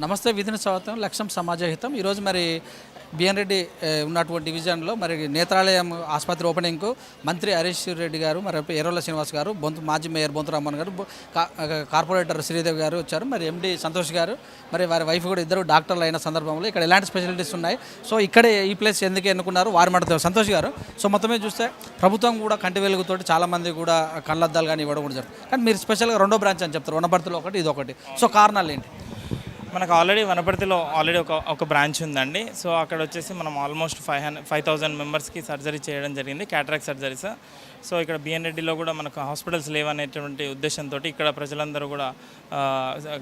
నమస్తే విధిని స్వాగతం లక్ష్యం సమాజహితం ఈరోజు మరి బిఎన్ రెడ్డి ఉన్నటువంటి డివిజన్లో మరి నేత్రాలయం ఆసుపత్రి ఓపెనింగ్కు మంత్రి హరీష్ రెడ్డి గారు మరి ఎర్రల శ్రీనివాస్ గారు మాజీ మేయర్ బొంతు రామ్మోహన్ గారు కార్పొరేటర్ శ్రీదేవి గారు వచ్చారు మరి ఎండి సంతోష్ గారు మరి వారి వైఫ్ కూడా ఇద్దరు డాక్టర్లు అయిన సందర్భంలో ఇక్కడ ఎలాంటి స్పెషాలిటీస్ ఉన్నాయి సో ఇక్కడే ఈ ప్లేస్ ఎందుకు ఎన్నుకున్నారు వారి మాట సంతోష్ గారు సో మొత్తమే చూస్తే ప్రభుత్వం కూడా కంటి వెలుగుతోటి చాలామంది కూడా కళ్ళద్దాలు కానీ ఇవ్వడం కూడా జరుగుతుంది కానీ మీరు స్పెషల్గా రెండో బ్రాంచ్ అని చెప్తారు వనపర్తిలో ఒకటి ఇది ఒకటి సో కారణాలు ఏంటి? మనకు ఆల్రెడీ వనపర్తిలో ఒక బ్రాంచ్ ఉందండి. సో అక్కడ వచ్చేసి మనం ఆల్మోస్ట్ 5,000 మెంబర్స్కి సర్జరీ చేయడం జరిగింది, క్యాటరాక్ట్ సర్జరీస్. సో ఇక్కడ బిఎన్ రెడ్డిలో కూడా మనకు హాస్పిటల్స్ లేవనేటువంటి ఉద్దేశంతో ఇక్కడ ప్రజలందరూ కూడా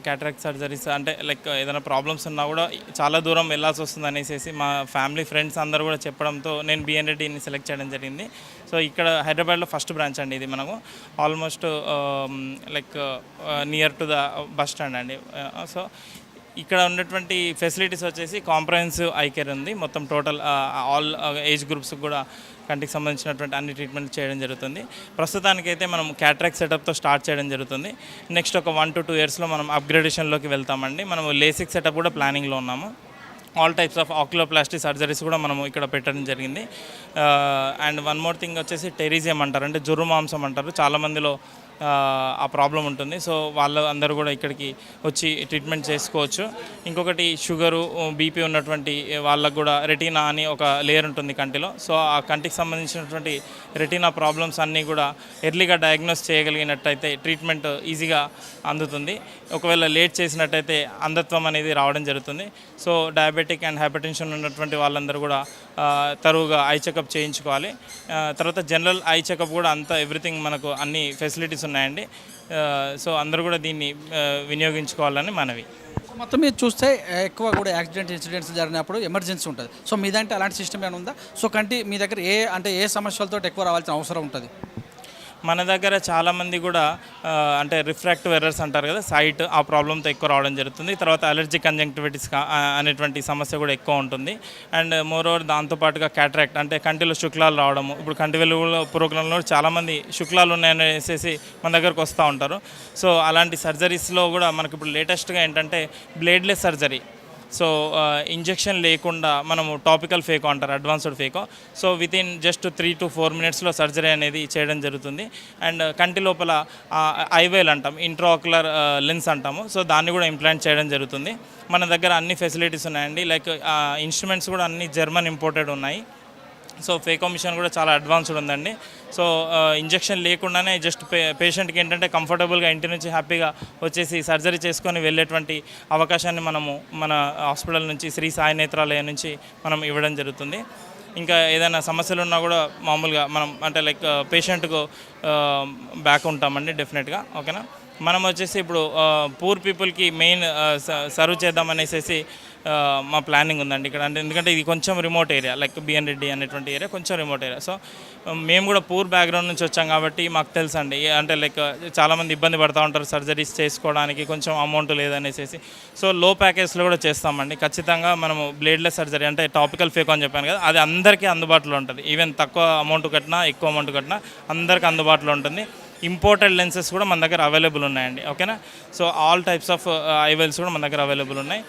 క్యాటరాక్ట్ సర్జరీస్ అంటే లైక్ ఏదైనా ప్రాబ్లమ్స్ ఉన్నా కూడా చాలా దూరం వెళ్ళాల్సి వస్తుంది అనేసి మా ఫ్యామిలీ ఫ్రెండ్స్ అందరూ కూడా చెప్పడంతో నేను బిఎన్ రెడ్డిని సెలెక్ట్ చేయడం జరిగింది. సో ఇక్కడ హైదరాబాద్లో ఫస్ట్ బ్రాంచ్ అండి ఇది. మనకు almost like near to the bus stand అండి. సో ఇక్కడ ఉన్నటువంటి ఫెసిలిటీస్ వచ్చేసి కాంప్రహెన్సివ్ ఐ కేర్ ఉంది. మొత్తం టోటల్ ఆల్ ఏజ్ గ్రూప్స్కి కూడా కంటికి సంబంధించినటువంటి అన్ని ట్రీట్మెంట్ చేయడం జరుగుతుంది. ప్రస్తుతానికైతే మనం క్యాటరాక్ట్ సెటప్తో స్టార్ట్ చేయడం జరుగుతుంది. నెక్స్ట్ ఒక 1 to 2 ఇయర్స్లో మనం అప్గ్రేడేషన్లోకి వెళ్తామండి. మనం లేసిక్ సెటప్ కూడా ప్లానింగ్లో ఉన్నాము. All types of oculoplasty surgeries కూడా మనము ఇక్కడ పెట్టడం జరిగింది. అండ్ వన్ మోర్ థింగ్ వచ్చేసి టెరీజియం అంటారు, అంటే జుర్రు మాంసం అంటారు. చాలామందిలో ఆ ప్రాబ్లం ఉంటుంది. సో వాళ్ళు అందరూ కూడా ఇక్కడికి వచ్చి ట్రీట్మెంట్ చేసుకోవచ్చు. ఇంకొకటి షుగరు బీపీ ఉన్నటువంటి వాళ్ళకు కూడా రెటీనా అని ఒక లేయర్ ఉంటుంది కంటిలో. సో ఆ కంటికి సంబంధించినటువంటి రెటీనా ప్రాబ్లమ్స్ అన్నీ కూడా ఎర్లీగా డయాగ్నోస్ చేయగలిగినట్టయితే ట్రీట్మెంట్ ఈజీగా అందుతుంది. ఒకవేళ లేట్ చేసినట్టయితే అంధత్వం అనేది రావడం జరుగుతుంది. సో డయాబెటిక్ అండ్ హైపర్టెన్షన్ ఉన్నటువంటి వాళ్ళందరూ కూడా తరువుగా ఐ చెకప్ చేయించుకోవాలి. తర్వాత జనరల్ ఐ చెకప్ కూడా అంతా ఎవ్రీథింగ్ మనకు అన్ని ఫెసిలిటీస్ ఉన్నాయండి. సో అందరూ కూడా దీన్ని వినియోగించుకోవాలని మనవి. మొత్తం మీరు చూస్తే ఎక్కువ కూడా యాక్సిడెంట్ ఇన్సిడెంట్స్ జరిగినప్పుడు ఎమర్జెన్సీ ఉంటుంది. సో మీ దాంట్లో అలాంటి సిస్టమ్ ఏమైనా ఉందా? సో కంటి మీ దగ్గర ఏ సమస్యలతో ఎక్కువ రావాల్సిన అవసరం ఉంటుంది? మన దగ్గర చాలామంది కూడా అంటే రిఫ్రాక్టివ్ ఎర్రర్స్ అంటారు కదా, సైట్, ఆ ప్రాబ్లంతో ఎక్కువ రావడం జరుగుతుంది. తర్వాత అలర్జిక్ కంజంక్టివిటిస్ అనేటువంటి సమస్య కూడా ఎక్కువ ఉంటుంది. అండ్ మోరోవర్ దాంతోపాటుగా క్యాటరాక్ట్ అంటే కంటిలో శుక్లాలు రావడము. ఇప్పుడు కంటి వెలుగులో ప్రోగ్రాంలో చాలామంది శుక్లాలు ఉన్నాయనేసి మన దగ్గరకు వస్తూ ఉంటారు. సో అలాంటి సర్జరీస్లో కూడా మనకి ఇప్పుడు లేటెస్ట్గా ఏంటంటే బ్లేడ్లెస్ సర్జరీ. సో ఇంజెక్షన్ లేకుండా మనము టాపికల్ ఫేకో అంటారు, advanced phaco. So within just 3 to 4 మినిట్స్లో సర్జరీ అనేది చేయడం జరుగుతుంది. అండ్ కంటి లోపల ఐవేల్ అంటాం, ఇంట్రాక్యులర్ లెన్స్ అంటాము. సో దాన్ని కూడా ఇంప్లాంట్ చేయడం జరుగుతుంది. మన దగ్గర అన్ని ఫెసిలిటీస్ ఉన్నాయండి. లైక్ ఇన్స్ట్రుమెంట్స్ కూడా అన్ని జర్మన్ ఇంపోర్టెడ్ ఉన్నాయి. సో ఫేకో మిషన్ కూడా చాలా అడ్వాన్స్డ్ ఉందండి. సో ఇంజెక్షన్ లేకుండానే జస్ట్ పేషెంట్కి ఏంటంటే కంఫర్టబుల్గా ఇంటి నుంచి హ్యాపీగా వచ్చేసి సర్జరీ చేసుకొని వెళ్ళేటువంటి అవకాశాన్ని మనము మన హాస్పిటల్ నుంచి శ్రీ సాయి నేత్రాలయం నుంచి మనం ఇవ్వడం జరుగుతుంది. ఇంకా ఏదైనా సమస్యలు ఉన్నా కూడా మామూలుగా మనం అంటే లైక్ పేషెంట్కు బ్యాక్ ఉంటామండి డెఫినెట్గా. ఓకేనా, మనం వచ్చేసి ఇప్పుడు పూర్ పీపుల్కి మెయిన్ సర్వ్ చేద్దామనేసి మా ప్లానింగ్ ఉందండి ఇక్కడ. అంటే ఎందుకంటే ఇది కొంచెం remote area, like BN Reddy అనేటువంటి ఏరియా కొంచెం రిమోట్ ఏరియా. సో మేము కూడా పూర్ బ్యాక్గ్రౌండ్ నుంచి వచ్చాం కాబట్టి మాకు తెలుసు అండి. అంటే లైక్ చాలామంది ఇబ్బంది పడుతూ ఉంటారు సర్జరీస్ చేసుకోవడానికి, కొంచెం అమౌంట్ లేదనేసి. సో లో ప్యాకేజ్లో కూడా చేస్తామండి ఖచ్చితంగా. మనము బ్లేడ్లెస్ సర్జరీ అంటే టాపికల్ ఫేకో అని చెప్పాను కదా, అది అందరికీ అందుబాటులో ఉంటుంది. ఈవెన్ తక్కువ అమౌంట్ కట్టినా ఎక్కువ అమౌంట్ కట్టినా అందరికీ అందుబాటులో ఉంటుంది. ఇంపోర్టెడ్ లెన్సెస్ కూడా మన దగ్గర అవైలబుల్ ఉన్నాయండి. ఓకేనా, సో ఆల్ టైప్స్ ఆఫ్ ఐవెల్స్ కూడా మన దగ్గర అవైలబుల్ ఉన్నాయి.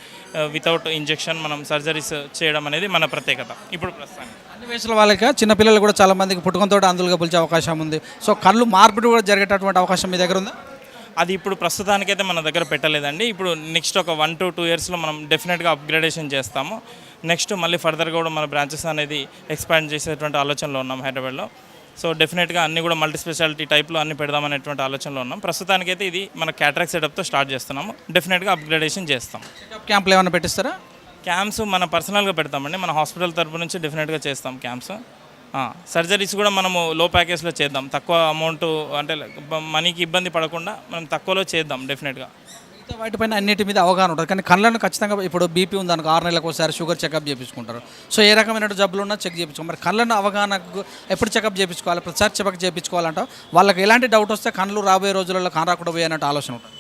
వితౌట్ ఇంజెక్షన్ మనం సర్జరీస్ చేయడం అనేది మన ప్రత్యేకత. ఇప్పుడు ప్రస్తుతానికి అన్ని వయసుల వాళ్ళకి చిన్నపిల్లలు కూడా చాలామందికి పుట్టుకతో అందులుగా పిలిచే అవకాశం ఉంది. సో కళ్ళు మార్పిడి కూడా జరిగేటటువంటి అవకాశం మీ దగ్గర ఉందా? అది ఇప్పుడు ప్రస్తుతానికైతే మన దగ్గర పెట్టలేదండి. ఇప్పుడు నెక్స్ట్ ఒక 1 to 2 ఇయర్స్లో మనం డెఫినెట్గా అప్గ్రేడేషన్ చేస్తాము. నెక్స్ట్ మళ్ళీ ఫర్దర్గా కూడా మన బ్రాంచెస్ అనేది ఎక్స్పాండ్ చేసేటువంటి ఆలోచనలో ఉన్నాం హైదరాబాద్లో. సో డెఫినెట్గా అన్నీ కూడా మల్టీ స్పెషాలిటీ టైప్లో అన్ని పెడదామనేటువంటి ఆలోచనలో ఉన్నాం. ప్రస్తుతానికైతే ఇది మన క్యాటరాక్ట్ సెటప్తో స్టార్ట్ చేస్తున్నాము. డెఫినెట్గా అప్గ్రేడేషన్ చేస్తాం. క్యాంప్లు ఏమైనా పెట్టిస్తారా? క్యాంప్స్ మన పర్సనల్గా పెడతామండి, మన హాస్పిటల్ తరపు నుంచి డెఫినెట్గా చేస్తాం క్యాంప్స్. సర్జరీస్ కూడా మనము లో ప్యాకేజ్లో చేద్దాం, తక్కువ అమౌంట్ అంటే మనీకి ఇబ్బంది పడకుండా మనం తక్కువలో చేద్దాం డెఫినెట్గా. వాటిపైన అన్నిటి మీద అవగాహన ఉంటుంది. కానీ కళ్ళను ఖచ్చితంగా ఇప్పుడు బీపీ ఉందనుకో 6 నెలలకు ఒకసారి షుగర్ చెకప్ చేయించుకుంటారు. సో ఏ రకమైన జబ్బులు ఉన్నా చెక్ చేయించుకోవాలి. మరి కళ్ళను అవగాహనకు ఎప్పుడు చెకప్ చేయించుకోవాలి, ప్రతిసారి చెకప్ చేయించుకోవాలంట. వాళ్ళకి ఎలాంటి డౌట్ వస్తే కళ్ళు రాబోయే రోజులలో కానరాకుండా పోయానంటే ఆలోచన ఉంటుంది.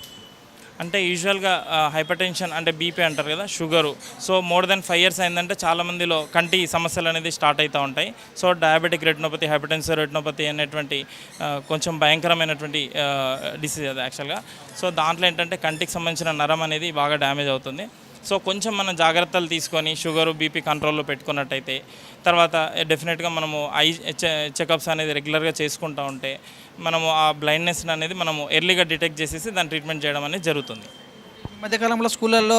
అంటే యూజువల్గా హైపర్ టెన్షన్ అంటే బీపీ అంటారు కదా, sugar. So more than 5 years అయిందంటే చాలామందిలో కంటి సమస్యలు అనేది స్టార్ట్ అవుతూ ఉంటాయి. So diabetic retinopathy, hyper tensive retinopathy అనేటువంటి కొంచెం భయంకరమైనటువంటి డిసీజ్ అది యాక్చువల్గా. సో దాంట్లో ఏంటంటే కంటికి సంబంధించిన నరం అనేది బాగా డ్యామేజ్ అవుతుంది. సో కొంచెం మనం జాగ్రత్తలు తీసుకొని షుగరు బీపీ కంట్రోల్లో పెట్టుకున్నట్టయితే తర్వాత డెఫినెట్గా మనము ఐ చెకప్స్ అనేది రెగ్యులర్గా చేసుకుంటూ ఉంటే మనము ఆ బ్లైండ్నెస్ అనేది మనము ఎర్లీగా డిటెక్ట్ చేసేసి దాని ట్రీట్మెంట్ చేయడం అనేది జరుగుతుంది. ఈ మధ్యకాలంలో స్కూళ్ళల్లో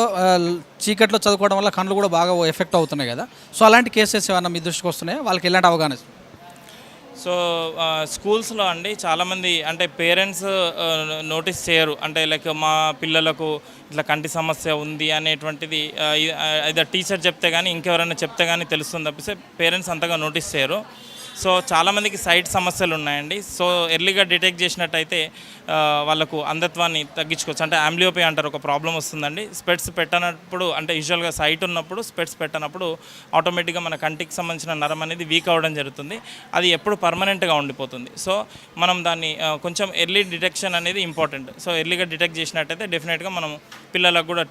చీకట్లో చదువుకోవడం వల్ల కళ్ళు కూడా బాగా ఎఫెక్ట్ అవుతున్నాయి కదా, సో అలాంటి కేసెస్ ఏమైనా మీ దృష్టికి వస్తున్నాయి, వాళ్ళకి ఎలాంటి అవగాహన? సో స్కూల్స్లో అండి చాలామంది అంటే పేరెంట్స్ నోటీస్ చేయరు, అంటే లైక్ మా పిల్లలకు ఇట్లా కంటి సమస్య ఉంది అనేటువంటిది ఇది టీచర్ చెప్తే కానీ ఇంకెవరైనా చెప్తే కానీ తెలుస్తుంది తప్పిస్తే పేరెంట్స్ అంతగా నోటీస్ చేయరు. సో చాలామందికి సైట్ సమస్యలు ఉన్నాయండి. సో ఎర్లీగా డిటెక్ట్ చేసినట్టయితే వాళ్ళకు అంధత్వాన్ని తగ్గించుకోవచ్చు. అంటే ఆంబ్లియోపీ అంటారు, ఒక ప్రాబ్లం వస్తుందండి. స్పెట్స్ పెట్టనప్పుడు అంటే యూజువల్గా సైట్ ఉన్నప్పుడు స్పెట్స్ పెట్టనప్పుడు ఆటోమేటిక్గా మన కంటికి సంబంధించిన నరం అనేది వీక్ అవ్వడం జరుగుతుంది. అది ఎప్పుడు పర్మనెంట్గా ఉండిపోతుంది. సో మనం దాన్ని కొంచెం ఎర్లీ డిటెక్షన్ అనేది ఇంపార్టెంట్. సో ఎర్లీగా డిటెక్ట్ చేసినట్టయితే డెఫినెట్గా మనం పిల్లలకు కూడా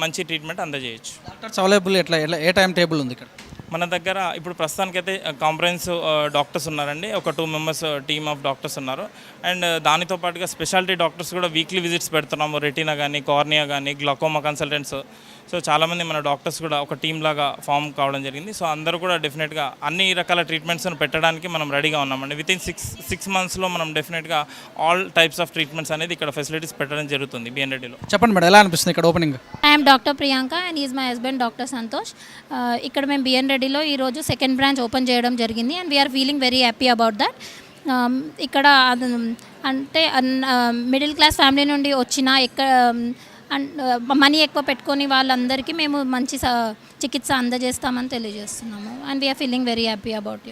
మంచి ట్రీట్మెంట్ అందజేయచ్చు. డాక్టర్స్ అవైలబుల్ ఎట్లా ఎట్లా ఏ టైం టేబుల్ ఉంది ఇక్కడ? మన దగ్గర ఇప్పుడు ప్రస్తుతానికైతే కాంప్రహెన్సివ్ డాక్టర్స్ ఉన్నారండి, ఒక 2 మెంబర్స్ టీమ్ ఆఫ్ డాక్టర్స్ ఉన్నారు. అండ్ దానితో పాటుగా స్పెషాలిటీ డాక్టర్స్ కూడా వీక్లీ విజిట్స్ పెడుతున్నాము. రెటీనా కానీ, కార్నియా కానీ, గ్లాకోమా కన్సల్టెంట్స్. సో చాలామంది మన డాక్టర్స్ కూడా ఒక టీమ్ లాగా ఫామ్ కావడం జరిగింది. సో అందరూ కూడా డెఫినెట్గా అన్ని రకాల ట్రీట్మెంట్స్ను పెట్టడానికి మనం రెడీగా ఉన్నామండి. వితిన్ 6 మంత్స్లో మనం డెఫినెట్గా ఆల్ టైప్స్ ఆఫ్ ట్రీట్మెంట్స్ అనేది ఇక్కడ ఫెసిలిటీస్ పెట్టడం జరుగుతుంది బిఎన్రెడ్డిలో. చెప్పండి మేడం, ఎలా అనిపిస్తుంది ఇక్కడ opening? I'm doctor Priyanka and is my husband doctor Santosh. ఇక్కడ మేము బిఎన్ రెడ్డిలో ఈరోజు సెకండ్ బ్రాంచ్ ఓపెన్ చేయడం జరిగింది and we are feeling very happy about that. ఇక్కడ అంటే మిడిల్ క్లాస్ ఫ్యామిలీ నుండి వచ్చిన మనీ ఎక్కువ పెట్టుకొని వాళ్ళందరికీ మేము మంచి చికిత్స అందజేస్తామని తెలియజేస్తున్నాము and we are feeling very happy about it.